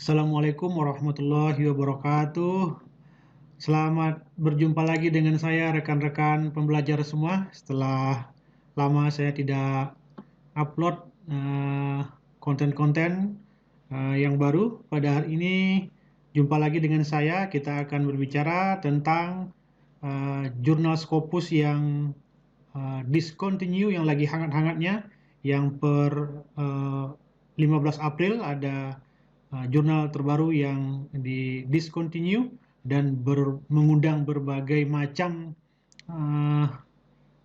Assalamualaikum warahmatullahi wabarakatuh. Selamat berjumpa lagi dengan saya, rekan-rekan pembelajar semua. Setelah lama saya tidak upload konten-konten yang baru, pada hari ini jumpa lagi dengan saya. Kita akan berbicara tentang jurnal Scopus yang discontinue, yang lagi hangat-hangatnya, yang per 15 April ada jurnal terbaru yang di discontinue dan mengundang berbagai macam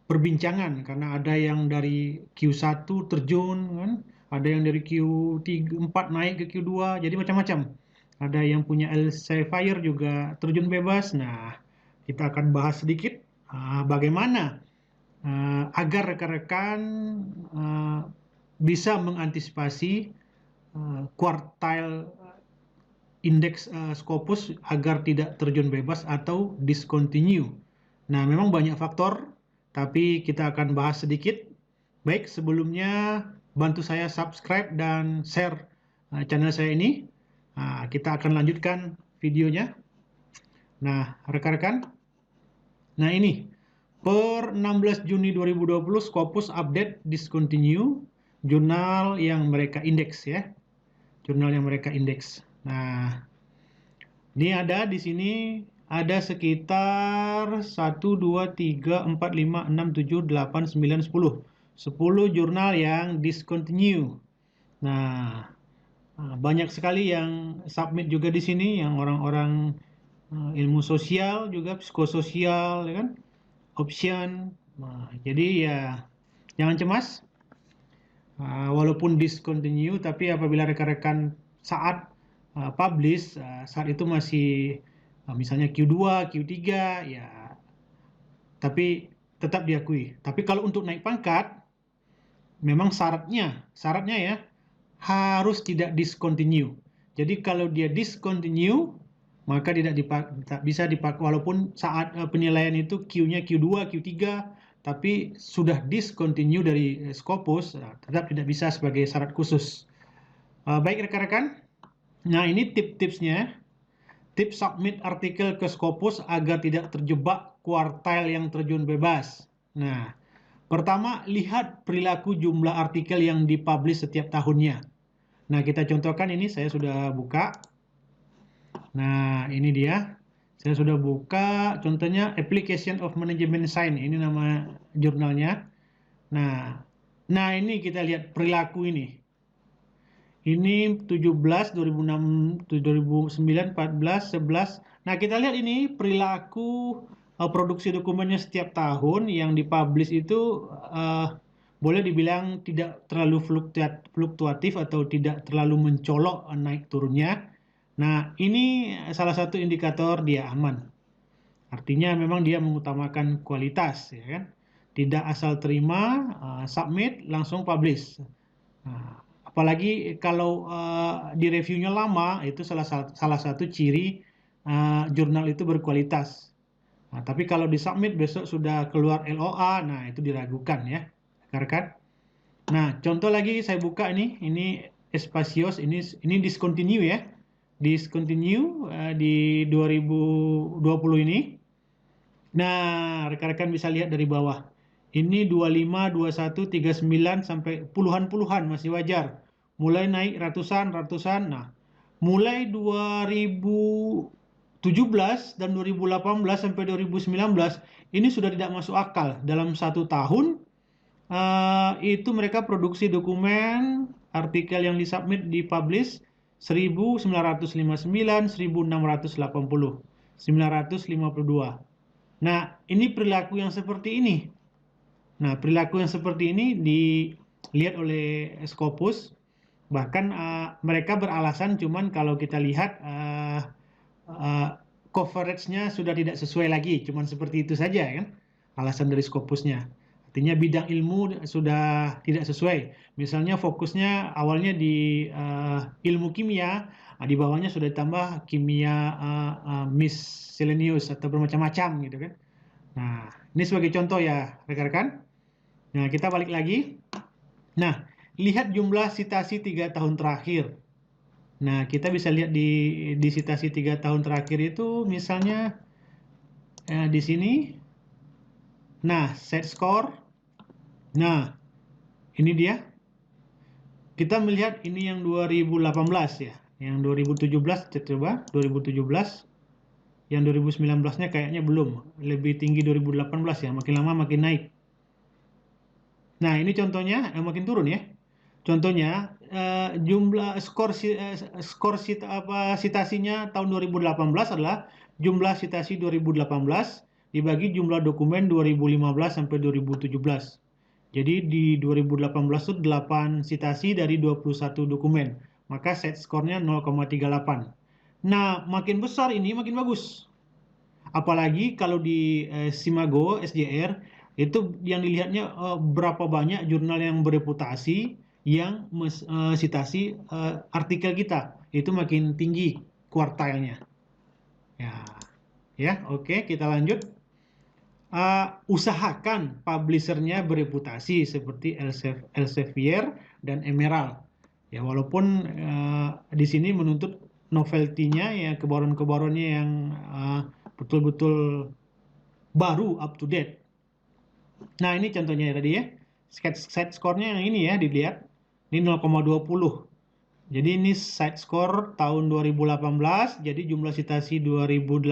perbincangan, karena ada yang dari Q1 terjun kan, ada yang dari Q4 naik ke Q2, jadi macam-macam. Ada yang punya Elsevier juga terjun bebas. Nah, kita akan bahas sedikit bagaimana agar rekan-rekan bisa mengantisipasi kuartil indeks Scopus agar tidak terjun bebas atau discontinue. Nah, memang banyak faktor, tapi kita akan bahas sedikit. Baik, sebelumnya bantu saya subscribe dan share channel saya ini. Kita akan lanjutkan videonya. Nah, rekan-rekan. Nah, ini per 16 Juni 2020 Scopus update discontinue, jurnal yang mereka indeks ya. Jurnal yang mereka indeks. Nah, ini ada di sini ada sekitar 1 2 3 4 5 6 7 8 9 10. 10 jurnal yang discontinue. Nah, banyak sekali yang submit juga di sini, yang orang-orang ilmu sosial juga, psikososial ya kan, option. Nah, jadi ya jangan cemas. Walaupun discontinue, tapi apabila rekan-rekan saat publish, saat itu masih misalnya Q2, Q3 ya, tapi tetap diakui. Tapi kalau untuk naik pangkat, memang syaratnya ya harus tidak discontinue. Jadi kalau dia discontinue, maka tidak bisa dipakai, walaupun saat penilaian itu Q-nya Q2, Q3, tapi sudah discontinue dari Scopus, tetap tidak bisa sebagai syarat khusus. Baik rekan-rekan, nah ini tips-tipsnya. Tips submit artikel ke Scopus agar tidak terjebak kuartil yang terjun bebas. Nah, pertama, lihat perilaku jumlah artikel yang dipublish setiap tahunnya. Nah, kita contohkan ini, saya sudah buka. Nah, ini dia. Saya sudah buka, contohnya Application of Management Science. Ini nama jurnalnya. Nah ini kita lihat perilaku ini. Ini 17, 2006, 2009, 14, 11. Nah, kita lihat ini perilaku produksi dokumennya setiap tahun yang dipublish itu boleh dibilang tidak terlalu fluktuatif atau tidak terlalu mencolok naik turunnya. Nah, ini salah satu indikator dia aman. Artinya memang dia mengutamakan kualitas, ya kan? Tidak asal terima, submit, langsung publish. Nah, apalagi kalau di reviewnya lama, itu salah satu ciri jurnal itu berkualitas. Nah, tapi kalau di submit besok sudah keluar LOA, nah itu diragukan ya, rekan-rekan. Nah, contoh lagi saya buka ini Espasios, ini discontinue ya, discontinue di 2020 ini. Nah, rekan-rekan bisa lihat dari bawah. Ini 25, 21, 39 sampai puluhan-puluhan masih wajar. Mulai naik ratusan. Nah, mulai 2017 dan 2018 sampai 2019 ini sudah tidak masuk akal. Dalam satu tahun itu mereka produksi dokumen artikel yang disubmit, dipublish 1959, 1680, 952. Nah, ini perilaku yang seperti ini. Nah, perilaku yang seperti ini dilihat oleh Scopus. Bahkan mereka beralasan, cuman kalau kita lihat coverage-nya sudah tidak sesuai lagi, cuman seperti itu saja kan, alasan dari Scopusnya. Artinya bidang ilmu sudah tidak sesuai. Misalnya fokusnya awalnya di ilmu kimia, di bawahnya sudah ditambah kimia miscellaneous atau bermacam-macam gitu kan. Nah, ini sebagai contoh ya rekan-rekan. Nah, kita balik lagi. Nah, lihat jumlah sitasi 3 tahun terakhir. Nah, kita bisa lihat di citasi 3 tahun terakhir itu misalnya di sini. Nah, set score. Nah, ini dia. Kita melihat ini yang 2018 ya. Yang 2017 coba 2017. Yang 2019-nya kayaknya belum. Lebih tinggi 2018 ya. Makin lama makin naik. Nah, ini contohnya makin turun ya. Contohnya jumlah citasinya tahun 2018 adalah jumlah citasi 2018 dibagi jumlah dokumen 2015 sampai 2017. Jadi di 2018 itu 8 citasi dari 21 dokumen. Maka set skornya 0,38. Nah, makin besar ini makin bagus. Apalagi kalau di Simago SJR itu yang dilihatnya berapa banyak jurnal yang bereputasi yang citasi artikel kita, itu makin tinggi kuartilnya. Ya, ya, oke, kita lanjut. Usahakan publishernya bereputasi seperti Elsevier dan Emerald. Ya, walaupun di sini menuntut novelty-nya ya, kebaruan-kebaruannya yang betul-betul baru, up to date. Nah, ini contohnya tadi ya. Set score-nya yang ini ya, dilihat. Ini 0,20. Jadi ini set score tahun 2018, jadi jumlah citasi 2018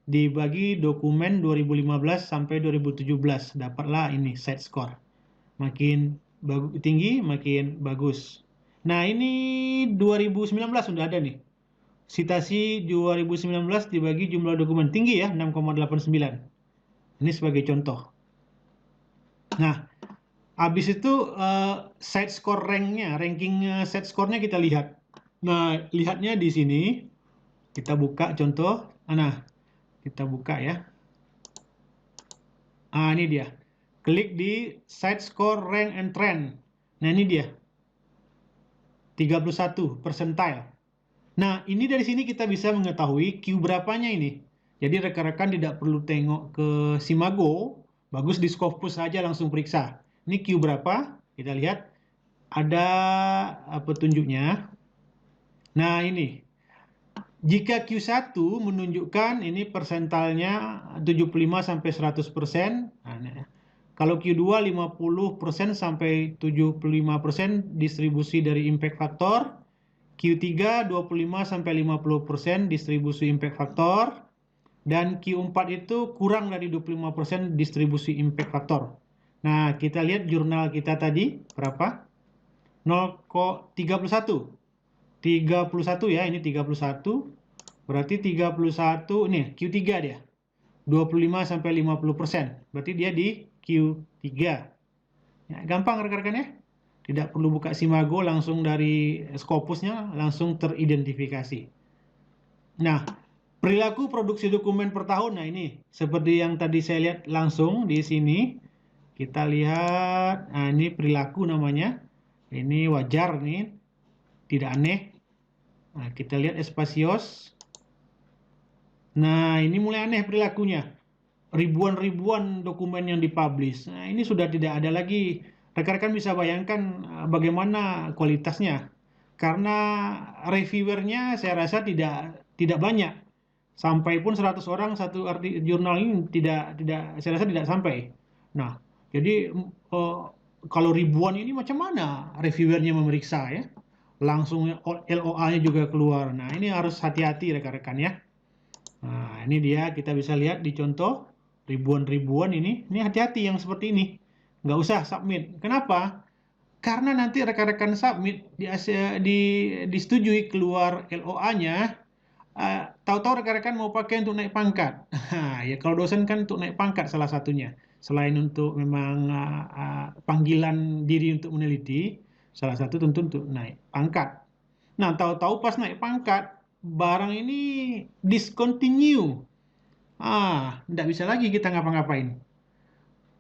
dibagi dokumen 2015 sampai 2017. Dapatlah ini set score. Makin tinggi, makin bagus. Nah, ini 2019 sudah ada nih. Citasi 2019 dibagi jumlah dokumen tinggi ya, 6,89. Ini sebagai contoh. Nah, habis itu site score ranking set score-nya kita lihat. Nah, lihatnya di sini. Kita buka contoh. Nah, kita buka ya. Ini dia. Klik di site score rank and trend. Nah, ini dia. 31 percentile. Nah, ini dari sini kita bisa mengetahui Q berapanya ini. Jadi rekan-rekan tidak perlu tengok ke Simago, bagus di Scopus saja langsung periksa. Ini Q berapa? Kita lihat ada petunjuknya. Nah, ini. Jika Q1 menunjukkan ini persentalnya 75 sampai 100%. Nah, kalau Q2 50% sampai 75% distribusi dari impact factor. Q3 25 sampai 50% distribusi impact factor. Dan Q4 itu kurang dari 25% distribusi impact factor. Nah, kita lihat jurnal kita tadi berapa? 0,31. 31 ya, ini 31. Berarti 31 nih Q3 dia. 25 sampai 50%. Berarti dia di Q3. Ya, gampang rekan-rekan ya. Tidak perlu buka Simago, langsung dari Scopusnya langsung teridentifikasi. Nah, perilaku produksi dokumen per tahun. Nah, ini seperti yang tadi saya lihat langsung di sini. Kita lihat, nah ini perilaku namanya. Ini wajar nih, tidak aneh. Nah, kita lihat Espasios. Nah, ini mulai aneh perilakunya. Ribuan-ribuan dokumen yang dipublish. Nah, ini sudah tidak ada lagi. Rekan-rekan bisa bayangkan bagaimana kualitasnya. Karena reviewernya saya rasa tidak banyak. Sampai pun 100 orang satu jurnal ini saya rasa tidak sampai. Nah, jadi kalau ribuan ini macam mana reviewernya memeriksa ya? Langsung LOA-nya juga keluar. Nah, ini harus hati-hati rekan-rekan ya. Nah, ini dia kita bisa lihat di contoh ribuan-ribuan ini. Ini hati-hati yang seperti ini. Nggak usah submit. Kenapa? Karena nanti rekan-rekan submit disetujui keluar LOA-nya, tahu-tahu rekan-rekan mau pakai untuk naik pangkat. Ya kalau dosen kan untuk naik pangkat salah satunya. Selain untuk memang panggilan diri untuk meneliti, salah satu tentu untuk naik pangkat. Nah, tahu-tahu pas naik pangkat, barang ini discontinue. Tidak bisa lagi kita ngapa-ngapain.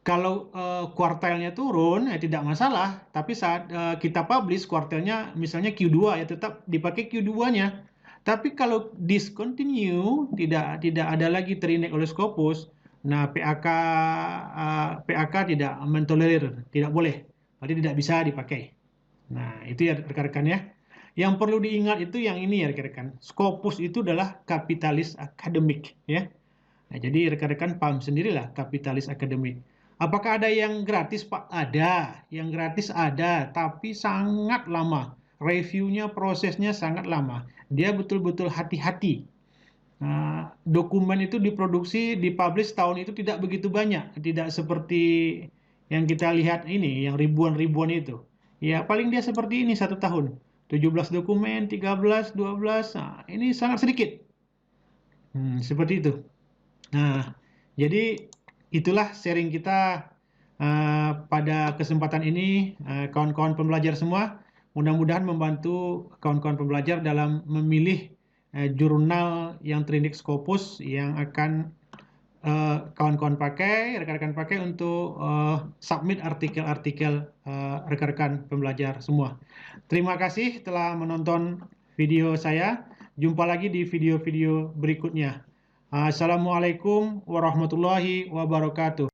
Kalau kuartilnya turun, ya tidak masalah. Tapi saat kita publish kuartilnya misalnya Q2, ya tetap dipakai Q2-nya. Tapi kalau discontinue, tidak ada lagi terindeks oleh Scopus, nah PAK tidak mentolerir, tidak boleh. Berarti tidak bisa dipakai. Nah, itu ya rekan-rekan ya. Yang perlu diingat itu yang ini ya rekan-rekan. Scopus itu adalah kapitalis akademik ya. Nah, jadi rekan-rekan paham sendirilah kapitalis akademik. Apakah ada yang gratis, Pak? Ada. Yang gratis ada, tapi sangat lama. Reviewnya, prosesnya sangat lama. Dia betul-betul hati-hati. Nah, dokumen itu diproduksi, dipublish tahun itu tidak begitu banyak. Tidak seperti yang kita lihat ini, yang ribuan-ribuan itu. Ya, paling dia seperti ini 1 tahun. 17 dokumen, 13, 12. Nah, ini sangat sedikit. Seperti itu. Nah, jadi itulah sharing kita pada kesempatan ini, kawan-kawan pembelajar semua. Mudah-mudahan membantu kawan-kawan pembelajar dalam memilih jurnal yang terindeks Scopus yang akan kawan-kawan pakai, rekan-rekan pakai untuk submit artikel-artikel rekan-rekan pembelajar semua. Terima kasih telah menonton video saya. Jumpa lagi di video-video berikutnya. Assalamualaikum warahmatullahi wabarakatuh.